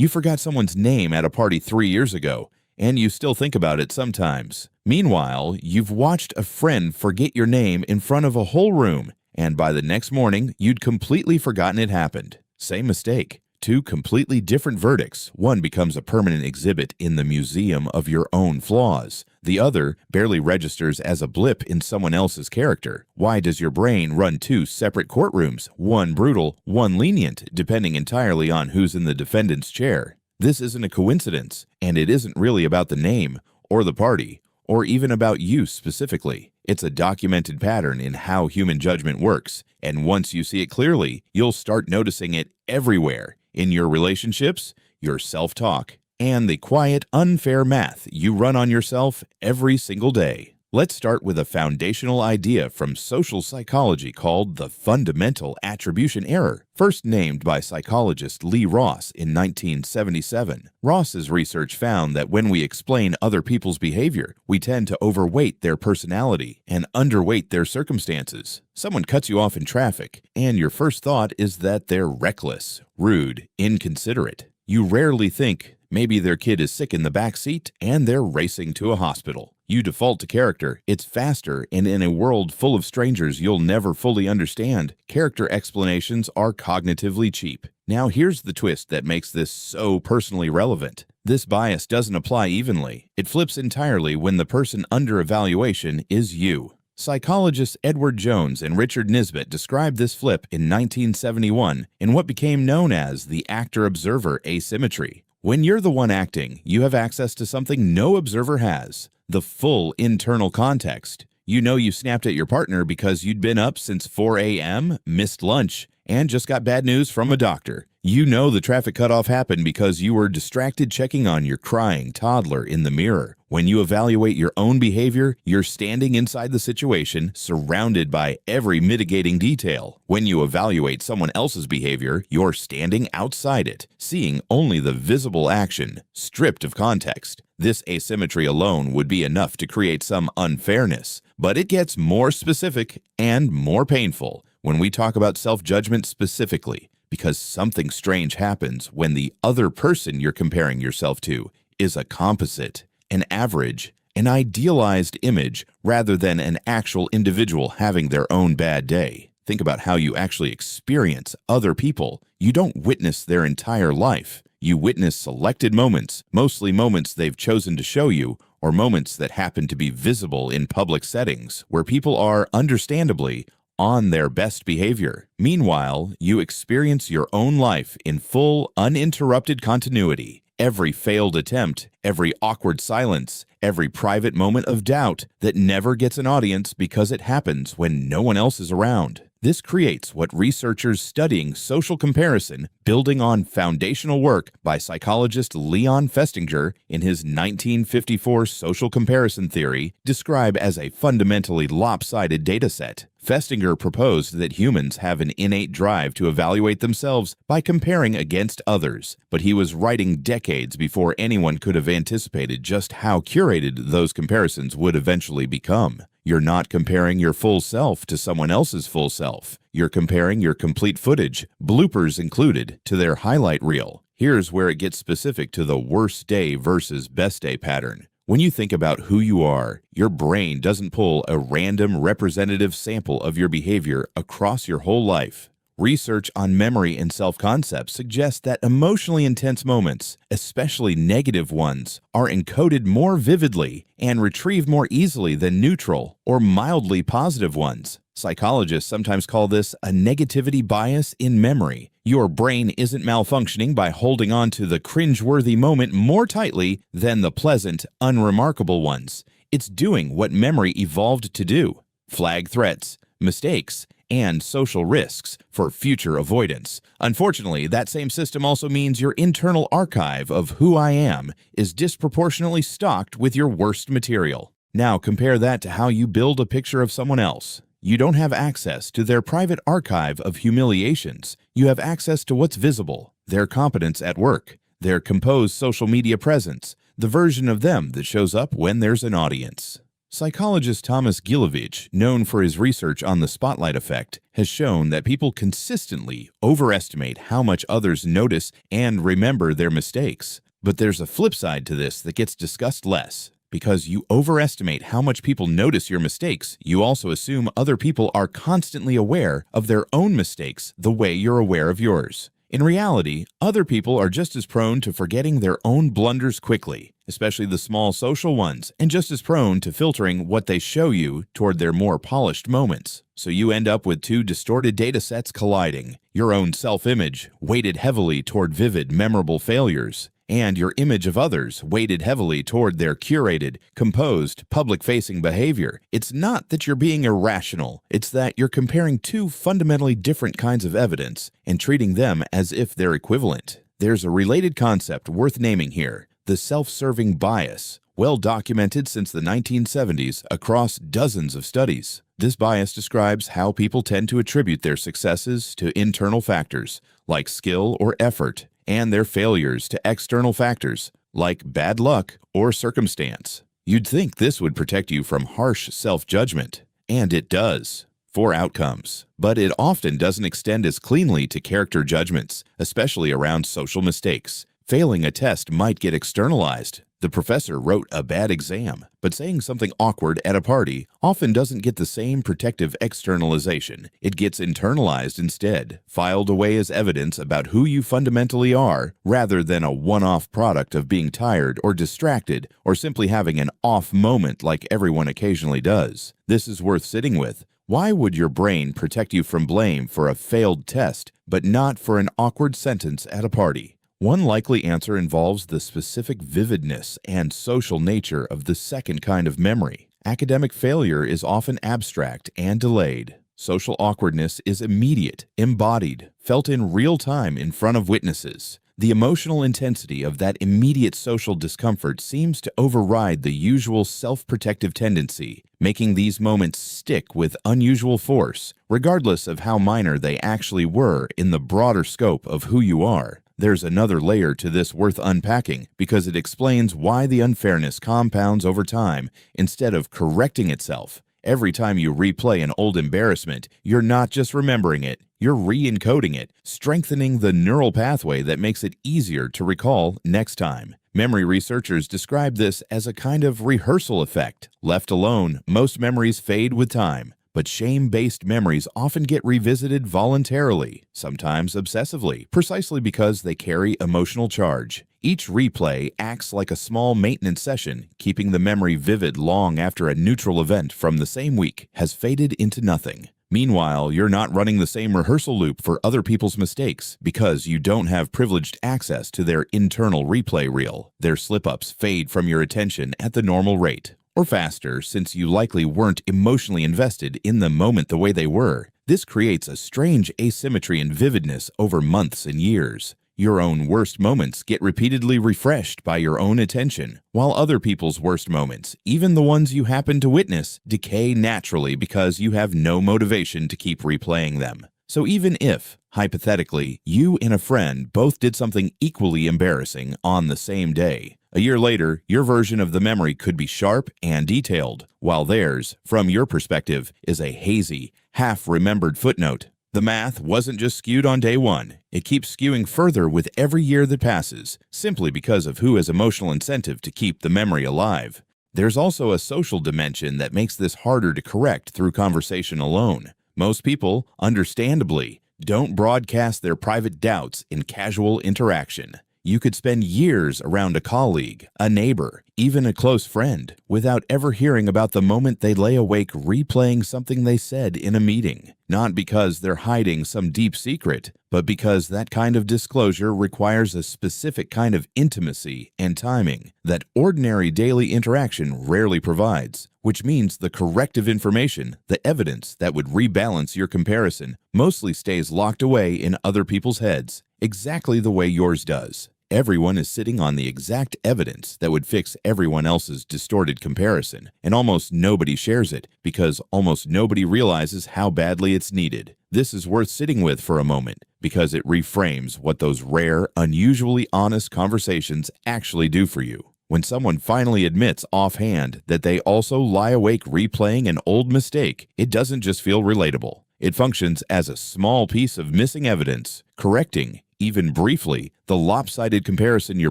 You forgot someone's name at a party 3 years ago, and you still think about it sometimes. Meanwhile, you've watched a friend forget your name in front of a whole room, and by the next morning, you'd completely forgotten it happened. Same mistake. Two completely different verdicts. One becomes a permanent exhibit in the museum of your own flaws. The other barely registers as a blip in someone else's character. Why does your brain run two separate courtrooms, one brutal, one lenient, depending entirely on who's in the defendant's chair? This isn't a coincidence, and it isn't really about the name, or the party, or even about you specifically. It's a documented pattern in how human judgment works, and once you see it clearly, you'll start noticing it everywhere. In your relationships, your self-talk, and the quiet, unfair math you run on yourself every single day. Let's start with a foundational idea from social psychology called the fundamental attribution error, first named by psychologist Lee Ross in 1977. Ross's research found that when we explain other people's behavior, we tend to overweight their personality and underweight their circumstances. Someone cuts you off in traffic, and your first thought is that they're reckless, rude, inconsiderate. You rarely think, maybe their kid is sick in the back seat and they're racing to a hospital. You default to character. It's faster, and in a world full of strangers you'll never fully understand, character explanations are cognitively cheap. Now here's the twist that makes this so personally relevant. This bias doesn't apply evenly. It flips entirely when the person under evaluation is you. Psychologists Edward Jones and Richard Nisbett described this flip in 1971 in what became known as the actor-observer asymmetry. When you're the one acting, you have access to something no observer has, the full internal context. You know you snapped at your partner because you'd been up since 4 a.m., missed lunch, and just got bad news from a doctor. You know the traffic cutoff happened because you were distracted checking on your crying toddler in the mirror. When you evaluate your own behavior, you're standing inside the situation, surrounded by every mitigating detail. When you evaluate someone else's behavior, you're standing outside it, seeing only the visible action, stripped of context. This asymmetry alone would be enough to create some unfairness, but it gets more specific and more painful when we talk about self-judgment specifically, because something strange happens when the other person you're comparing yourself to is a composite, an average, an idealized image rather than an actual individual having their own bad day. Think about how you actually experience other people. You don't witness their entire life. You witness selected moments, mostly moments they've chosen to show you, or moments that happen to be visible in public settings where people are, understandably, on their best behavior. Meanwhile, you experience your own life in full, uninterrupted continuity. Every failed attempt, every awkward silence, every private moment of doubt that never gets an audience because it happens when no one else is around. This creates what researchers studying social comparison, building on foundational work by psychologist Leon Festinger in his 1954 social comparison theory, describe as a fundamentally lopsided dataset. Festinger proposed that humans have an innate drive to evaluate themselves by comparing against others, but he was writing decades before anyone could have anticipated just how curated those comparisons would eventually become. You're not comparing your full self to someone else's full self. You're comparing your complete footage, bloopers included, to their highlight reel. Here's where it gets specific to the worst day versus best day pattern. When you think about who you are, your brain doesn't pull a random representative sample of your behavior across your whole life. Research on memory and self-concept suggests that emotionally intense moments, especially negative ones, are encoded more vividly and retrieved more easily than neutral or mildly positive ones. Psychologists sometimes call this a negativity bias in memory. Your brain isn't malfunctioning by holding on to the cringeworthy moment more tightly than the pleasant, unremarkable ones. It's doing what memory evolved to do: flag threats, mistakes, and social risks for future avoidance. Unfortunately, that same system also means your internal archive of who I am is disproportionately stocked with your worst material. Now compare that to how you build a picture of someone else. You don't have access to their private archive of humiliations. You have access to what's visible: their competence at work, their composed social media presence, the version of them that shows up when there's an audience. Psychologist Thomas Gilovich, known for his research on the spotlight effect, has shown that people consistently overestimate how much others notice and remember their mistakes. But there's a flip side to this that gets discussed less. Because you overestimate how much people notice your mistakes, you also assume other people are constantly aware of their own mistakes the way you're aware of yours. In reality, other people are just as prone to forgetting their own blunders quickly, especially the small social ones, and just as prone to filtering what they show you toward their more polished moments. So you end up with two distorted data sets colliding: your own self-image, weighted heavily toward vivid, memorable failures, and your image of others, weighted heavily toward their curated, composed, public-facing behavior. It's not that you're being irrational, it's that you're comparing two fundamentally different kinds of evidence and treating them as if they're equivalent. There's a related concept worth naming here: the self-serving bias, well documented since the 1970s across dozens of studies. This bias describes how people tend to attribute their successes to internal factors, like skill or effort, and their failures to external factors, like bad luck or circumstance. You'd think this would protect you from harsh self-judgment, and it does, for outcomes. But it often doesn't extend as cleanly to character judgments, especially around social mistakes. Failing a test might get externalized. The professor wrote a bad exam, but saying something awkward at a party often doesn't get the same protective externalization. It gets internalized instead, filed away as evidence about who you fundamentally are, rather than a one-off product of being tired or distracted or simply having an off moment like everyone occasionally does. This is worth sitting with. Why would your brain protect you from blame for a failed test, but not for an awkward sentence at a party? One likely answer involves the specific vividness and social nature of the second kind of memory. Academic failure is often abstract and delayed. Social awkwardness is immediate, embodied, felt in real time in front of witnesses. The emotional intensity of that immediate social discomfort seems to override the usual self-protective tendency, making these moments stick with unusual force, regardless of how minor they actually were in the broader scope of who you are. There's another layer to this worth unpacking because it explains why the unfairness compounds over time instead of correcting itself. Every time you replay an old embarrassment, you're not just remembering it, you're re-encoding it, strengthening the neural pathway that makes it easier to recall next time. Memory researchers describe this as a kind of rehearsal effect. Left alone, most memories fade with time. But shame-based memories often get revisited voluntarily, sometimes obsessively, precisely because they carry emotional charge. Each replay acts like a small maintenance session, keeping the memory vivid long after a neutral event from the same week has faded into nothing. Meanwhile, you're not running the same rehearsal loop for other people's mistakes because you don't have privileged access to their internal replay reel. Their slip-ups fade from your attention at the normal rate. Or faster, since you likely weren't emotionally invested in the moment the way they were. This creates a strange asymmetry in vividness over months and years. Your own worst moments get repeatedly refreshed by your own attention, while other people's worst moments, even the ones you happen to witness, decay naturally because you have no motivation to keep replaying them. So even if, hypothetically, you and a friend both did something equally embarrassing on the same day, a year later, your version of the memory could be sharp and detailed, while theirs, from your perspective, is a hazy, half-remembered footnote. The math wasn't just skewed on day one. It keeps skewing further with every year that passes, simply because of who has emotional incentive to keep the memory alive. There's also a social dimension that makes this harder to correct through conversation alone. Most people, understandably, don't broadcast their private doubts in casual interaction. You could spend years around a colleague, a neighbor, even a close friend, without ever hearing about the moment they lay awake replaying something they said in a meeting. Not because they're hiding some deep secret, but because that kind of disclosure requires a specific kind of intimacy and timing that ordinary daily interaction rarely provides, which means the corrective information, the evidence that would rebalance your comparison, mostly stays locked away in other people's heads, exactly the way yours does. Everyone is sitting on the exact evidence that would fix everyone else's distorted comparison, and almost nobody shares it because almost nobody realizes how badly it's needed. This is worth sitting with for a moment because it reframes what those rare, unusually honest conversations actually do for you. When someone finally admits offhand that they also lie awake replaying an old mistake, it doesn't just feel relatable. It functions as a small piece of missing evidence, correcting, even briefly, the lopsided comparison your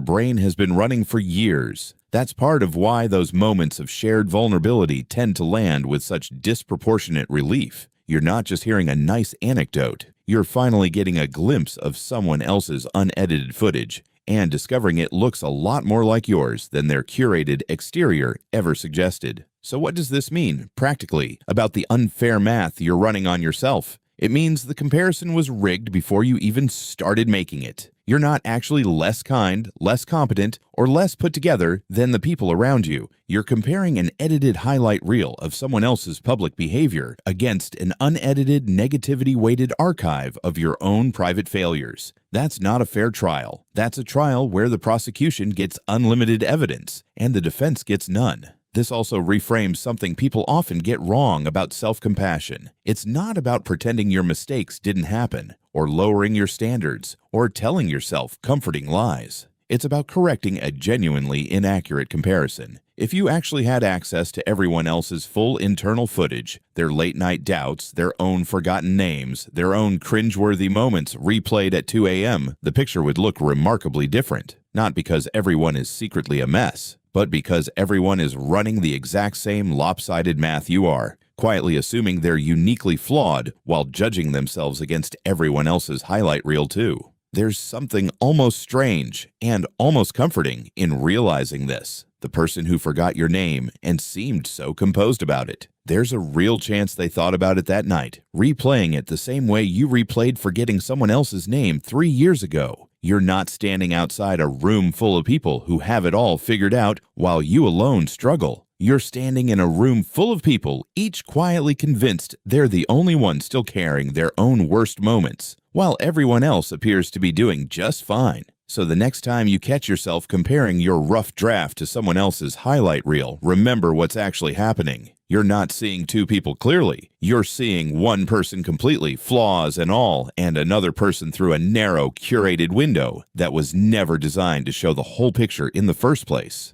brain has been running for years. That's part of why those moments of shared vulnerability tend to land with such disproportionate relief. You're not just hearing a nice anecdote, you're finally getting a glimpse of someone else's unedited footage and discovering it looks a lot more like yours than their curated exterior ever suggested. So what does this mean, practically, about the unfair math you're running on yourself? It means the comparison was rigged before you even started making it. You're not actually less kind, less competent, or less put together than the people around you. You're comparing an edited highlight reel of someone else's public behavior against an unedited, negativity-weighted archive of your own private failures. That's not a fair trial. That's a trial where the prosecution gets unlimited evidence and the defense gets none. This also reframes something people often get wrong about self-compassion. It's not about pretending your mistakes didn't happen, or lowering your standards, or telling yourself comforting lies. It's about correcting a genuinely inaccurate comparison. If you actually had access to everyone else's full internal footage, their late-night doubts, their own forgotten names, their own cringeworthy moments replayed at 2 a.m., the picture would look remarkably different. Not because everyone is secretly a mess, but because everyone is running the exact same lopsided math you are, quietly assuming they're uniquely flawed while judging themselves against everyone else's highlight reel too. There's something almost strange and almost comforting in realizing this. The person who forgot your name and seemed so composed about it. There's a real chance they thought about it that night, replaying it the same way you replayed forgetting someone else's name 3 years ago. You're not standing outside a room full of people who have it all figured out while you alone struggle. You're standing in a room full of people, each quietly convinced they're the only one still carrying their own worst moments, while everyone else appears to be doing just fine. So the next time you catch yourself comparing your rough draft to someone else's highlight reel, remember what's actually happening. You're not seeing two people clearly. You're seeing one person completely, flaws and all, and another person through a narrow, curated window that was never designed to show the whole picture in the first place.